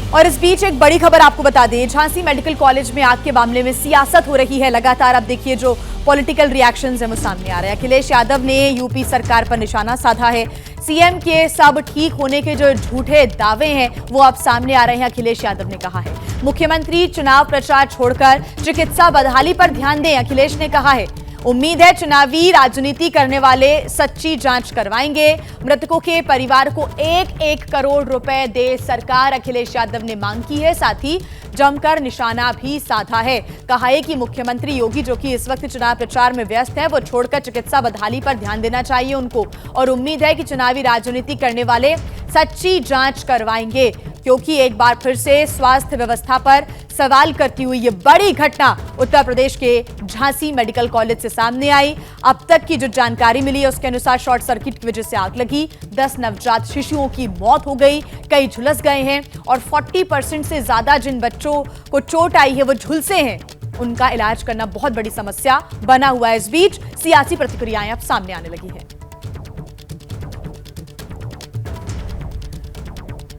और इस बीच एक बड़ी खबर आपको बता दें, झांसी मेडिकल कॉलेज में आग के मामले में सियासत हो रही है लगातार। अब देखिए जो पॉलिटिकल रिएक्शंस हैं वो सामने आ रहे हैं। अखिलेश यादव ने यूपी सरकार पर निशाना साधा है। सीएम के सब ठीक होने के जो झूठे दावे हैं वो अब सामने आ रहे हैं। अखिलेश यादव ने कहा है मुख्यमंत्री चुनाव प्रचार छोड़कर चिकित्सा बदहाली पर ध्यान दें। अखिलेश ने कहा है उम्मीद है चुनावी राजनीति करने वाले सच्ची जांच करवाएंगे। मृतकों के परिवार को 1-1 करोड़ रुपए दे सरकार, अखिलेश यादव ने मांग की है। साथ ही जमकर निशाना भी साधा है। कहा है कि मुख्यमंत्री योगी जो कि इस वक्त चुनाव प्रचार में व्यस्त है वो छोड़कर चिकित्सा बदहाली पर ध्यान देना चाहिए उनको, और उम्मीद है कि चुनावी राजनीति करने वाले सच्ची जांच करवाएंगे, क्योंकि एक बार फिर से स्वास्थ्य व्यवस्था पर सवाल करती हुई ये बड़ी घटना उत्तर प्रदेश के झांसी मेडिकल कॉलेज से सामने आई। अब तक की जो जानकारी मिली है उसके अनुसार शॉर्ट सर्किट की वजह से आग लगी, 10 नवजात शिशुओं की मौत हो गई, कई झुलस गए हैं और 40% से ज्यादा जिन बच्चों को चोट आई है वो झुलसे हैं। उनका इलाज करना बहुत बड़ी समस्या बना हुआ है। इस बीच सियासी प्रतिक्रियाएं अब सामने आने लगी हैं।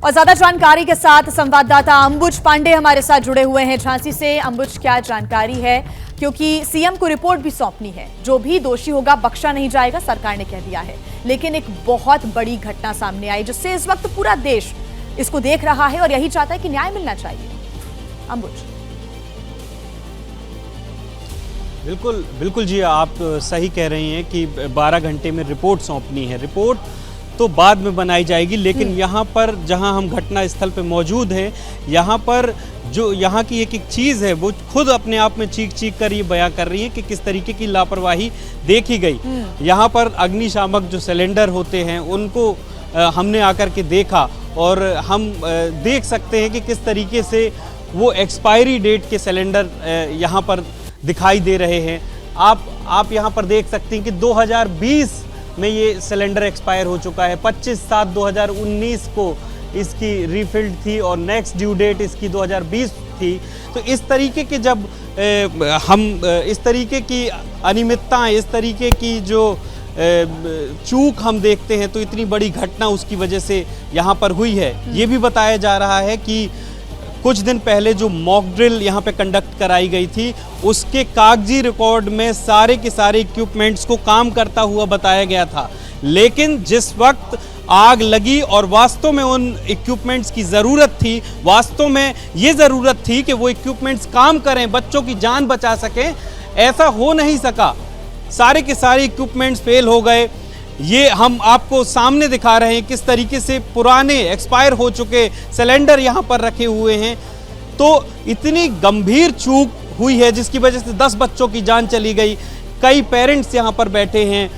और ज्यादा जानकारी के साथ संवाददाता अंबुज पांडे हमारे साथ जुड़े हुए हैं झांसी से। अंबुज, क्या जानकारी है, क्योंकि सीएम को रिपोर्ट भी सौंपनी है, जो भी दोषी होगा बख्शा नहीं जाएगा, सरकार ने कह दिया है। लेकिन एक बहुत बड़ी घटना सामने आई जिससे इस वक्त पूरा देश इसको देख रहा है और यही चाहता है कि न्याय मिलना चाहिए। अंबुज। बिल्कुल जी, आप सही कह रही हैं कि 12 घंटे में रिपोर्ट सौंपनी है। रिपोर्ट तो बाद में बनाई जाएगी, लेकिन यहाँ पर जहाँ हम घटना स्थल पे मौजूद हैं, यहाँ पर जो यहाँ की एक चीज़ है वो खुद अपने आप में चीख कर ये बयां कर रही है कि किस तरीके की लापरवाही देखी गई। यहाँ पर अग्निशामक जो सिलेंडर होते हैं उनको हमने आकर के देखा और हम देख सकते हैं कि किस तरीके से वो एक्सपायरी डेट के सिलेंडर यहाँ पर दिखाई दे रहे हैं। आप यहाँ पर देख सकते हैं कि 2020 में ये सिलेंडर एक्सपायर हो चुका है। 25/7/2019 को इसकी रीफिल्ड थी और नेक्स्ट ड्यू डेट इसकी 2020 थी। तो इस तरीके के जब हम इस तरीके की अनियमितताएं, इस तरीके की जो चूक हम देखते हैं, तो इतनी बड़ी घटना उसकी वजह से यहाँ पर हुई है। ये भी बताया जा रहा है कि कुछ दिन पहले जो मॉक ड्रिल यहाँ पे कंडक्ट कराई गई थी उसके कागजी रिकॉर्ड में सारे के सारे इक्विपमेंट्स को काम करता हुआ बताया गया था, लेकिन जिस वक्त आग लगी और वास्तव में उन इक्विपमेंट्स की ज़रूरत थी, वास्तव में ये ज़रूरत थी कि वो इक्विपमेंट्स काम करें, बच्चों की जान बचा सकें, ऐसा हो नहीं सका। सारे के सारे इक्विपमेंट्स फेल हो गए। ये हम आपको सामने दिखा रहे हैं किस तरीके से पुराने एक्सपायर हो चुके सिलेंडर यहाँ पर रखे हुए हैं। तो इतनी गंभीर चूक हुई है जिसकी वजह से 10 बच्चों की जान चली गई। कई पेरेंट्स यहाँ पर बैठे हैं,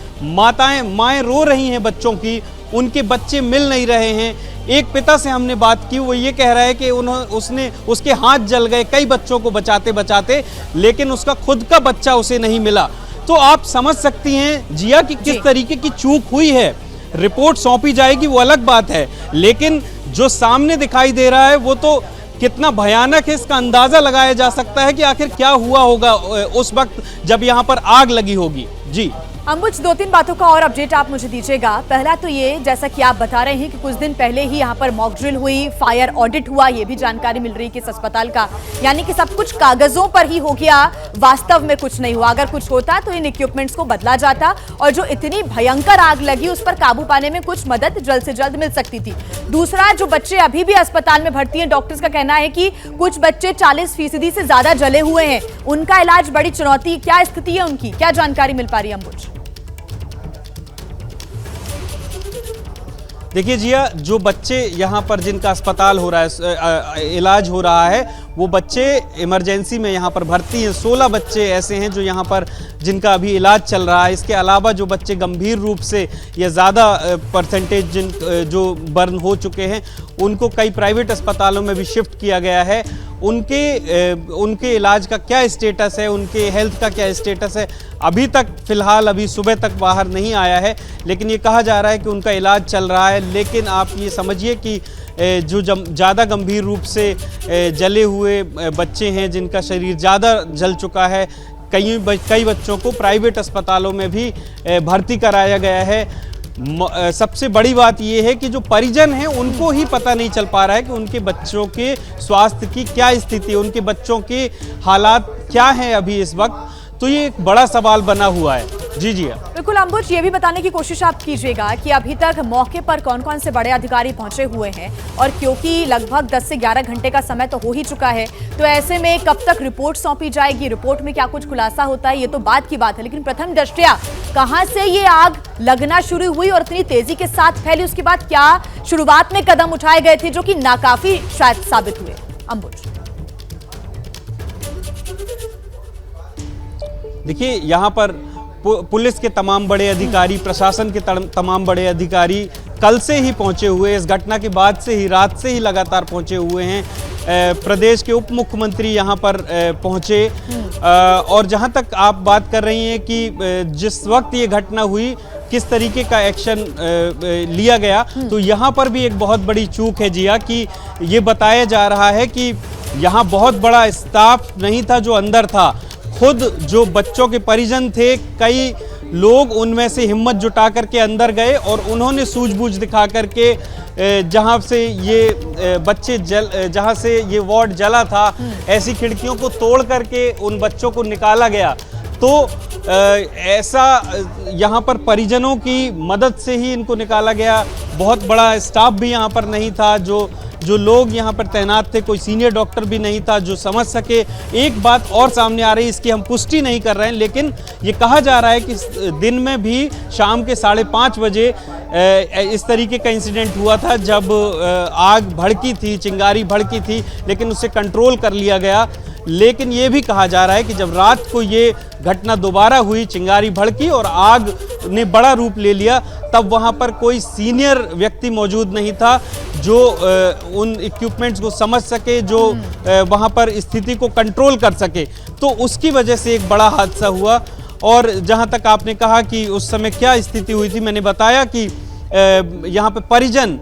माएँ रो रही हैं बच्चों की, उनके बच्चे मिल नहीं रहे हैं। एक पिता से हमने बात की, वो ये कह रहा है कि उसके हाथ जल गए कई बच्चों को बचाते बचाते, लेकिन उसका खुद का बच्चा उसे नहीं मिला। तो आप समझ सकती हैं जिया कि किस तरीके की चूक हुई है। रिपोर्ट सौंपी जाएगी वो अलग बात है, लेकिन जो सामने दिखाई दे रहा है वो तो कितना भयानक है इसका अंदाजा लगाया जा सकता है कि आखिर क्या हुआ होगा उस वक्त जब यहाँ पर आग लगी होगी। जी अंबुज, 2-3 बातों का और अपडेट आप मुझे दीजिएगा। पहला तो ये, जैसा कि आप बता रहे हैं कि कुछ दिन पहले ही यहाँ पर मॉक ड्रिल हुई, फायर ऑडिट हुआ, ये भी जानकारी मिल रही है कि इस अस्पताल का, यानी कि सब कुछ कागजों पर ही हो गया, वास्तव में कुछ नहीं हुआ। अगर कुछ होता तो इन इक्विपमेंट्स को बदला जाता और जो इतनी भयंकर आग लगी उस पर काबू पाने में कुछ मदद जल्द से जल्द मिल सकती थी। दूसरा, जो बच्चे अभी भी अस्पताल में भर्ती हैं, डॉक्टर्स का कहना है कि कुछ बच्चे 40% से ज्यादा जले हुए हैं, उनका इलाज बड़ी चुनौती। क्या स्थिति है उनकी, क्या जानकारी मिल पा रही है अंबुज? देखिए जिया, जो बच्चे यहाँ पर जिनका अस्पताल हो रहा है, इलाज हो रहा है, वो बच्चे इमरजेंसी में यहाँ पर भर्ती हैं। 16 बच्चे ऐसे हैं जो यहाँ पर जिनका अभी इलाज चल रहा है। इसके अलावा जो बच्चे गंभीर रूप से या ज़्यादा परसेंटेज जो बर्न हो चुके हैं उनको कई प्राइवेट अस्पतालों में भी शिफ्ट किया गया है। उनके इलाज का क्या स्टेटस है, उनके हेल्थ का क्या स्टेटस है, अभी तक फ़िलहाल अभी सुबह तक बाहर नहीं आया है, लेकिन ये कहा जा रहा है कि उनका इलाज चल रहा है। लेकिन आप ये समझिए कि जो ज़्यादा गंभीर रूप से जले हुए बच्चे हैं, जिनका शरीर ज़्यादा जल चुका है, कई बच्चों को प्राइवेट अस्पतालों में भी भर्ती कराया गया है। सबसे बड़ी बात यह है कि जो परिजन हैं उनको ही पता नहीं चल पा रहा है कि उनके बच्चों के स्वास्थ्य की क्या स्थिति है, उनके बच्चों के हालात क्या हैं अभी इस वक्त। तो ये एक बड़ा सवाल बना हुआ है। जी जी बिल्कुल अंबुज, ये भी बताने की कोशिश आप कीजिएगा कि अभी तक मौके पर कौन कौन से बड़े अधिकारी पहुंचे हुए हैं, और क्योंकि लगभग 10 से 11 घंटे का समय तो हो ही चुका है, तो ऐसे में कब तक रिपोर्ट सौंपी जाएगी, रिपोर्ट में क्या कुछ खुलासा होता है, ये तो बाद की बात है। लेकिन प्रथम दृष्टया कहां से ये आग लगना शुरू हुई और इतनी तेजी के साथ फैली, उसके बाद क्या शुरुआत में कदम उठाए गए थे जो कि नाकाफी शायद साबित हुए? अंबुज, देखिए, यहाँ पर पुलिस के तमाम बड़े अधिकारी, प्रशासन के तमाम बड़े अधिकारी कल से ही पहुंचे हुए, इस घटना के बाद से ही, रात से ही लगातार पहुंचे हुए हैं। प्रदेश के उप मुख्यमंत्री यहाँ पर पहुंचे, और जहाँ तक आप बात कर रही हैं कि जिस वक्त ये घटना हुई किस तरीके का एक्शन लिया गया, तो यहाँ पर भी एक बहुत बड़ी चूक है जिया कि ये बताया जा रहा है कि यहाँ बहुत बड़ा स्टाफ नहीं था जो अंदर था। खुद जो बच्चों के परिजन थे, कई लोग उनमें से हिम्मत जुटा करके अंदर गए और उन्होंने सूझबूझ दिखा करके जहां से ये बच्चे जहां से ये वार्ड जला था, ऐसी खिड़कियों को तोड़ करके उन बच्चों को निकाला गया। तो ऐसा यहाँ पर परिजनों की मदद से ही इनको निकाला गया। बहुत बड़ा स्टाफ भी यहाँ पर नहीं था, जो लोग यहाँ पर तैनात थे, कोई सीनियर डॉक्टर भी नहीं था जो समझ सके। एक बात और सामने आ रही है, इसकी हम पुष्टि नहीं कर रहे हैं, लेकिन ये कहा जा रहा है कि दिन में भी शाम के 5:30 बजे इस तरीके का इंसिडेंट हुआ था, जब आग भड़की थी, चिंगारी भड़की थी, लेकिन उसे कंट्रोल कर लिया गया। लेकिन ये भी कहा जा रहा है कि जब रात को ये घटना दोबारा हुई, चिंगारी भड़की और आग ने बड़ा रूप ले लिया, तब वहाँ पर कोई सीनियर व्यक्ति मौजूद नहीं था जो उन इक्विपमेंट्स को समझ सके, जो वहाँ पर स्थिति को कंट्रोल कर सके। तो उसकी वजह से एक बड़ा हादसा हुआ। और जहाँ तक आपने कहा कि उस समय क्या स्थिति हुई थी, मैंने बताया कि यहाँ पे परिजन,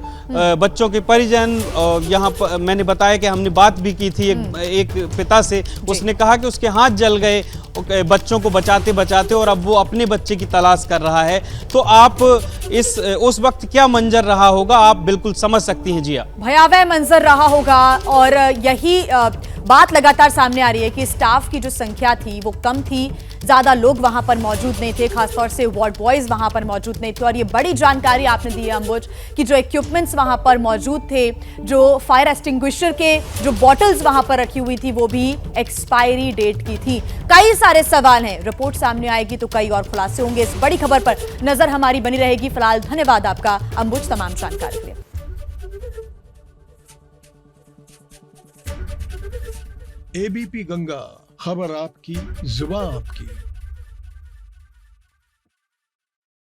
बच्चों के परिजन, और यहाँ पर मैंने बताया कि हमने बात भी की थी एक पिता से, उसने कहा कि उसके हाथ जल गए बच्चों को बचाते बचाते, और अब वो अपने बच्चे की तलाश कर रहा है। तो आप उस वक्त क्या मंजर रहा होगा, आप बिल्कुल समझ सकती हैं। जिया, भयावह मंजर रहा होगा, और यही बात लगातार सामने आ रही है कि स्टाफ की जो संख्या थी वो कम थी, ज्यादा लोग वहां पर मौजूद नहीं थे, खासतौर से वार्ड बॉयज वहां पर मौजूद नहीं थे। और ये बड़ी जानकारी आपने दी है अंबुज कि जो इक्विपमेंट्स वहां पर मौजूद थे, जो फायर एक्सटिंग्विशर के जो बॉटल्स वहां पर रखी हुई थी, वो भी एक्सपायरी डेट की थी। कई सारे सवाल हैं, रिपोर्ट सामने आएगी तो कई और खुलासे होंगे। इस बड़ी खबर पर नजर हमारी बनी रहेगी। फिलहाल धन्यवाद आपका अंबुज तमाम जानकारी के लिए। एबीपी गंगा, खबर आपकी, जुबान आपकी।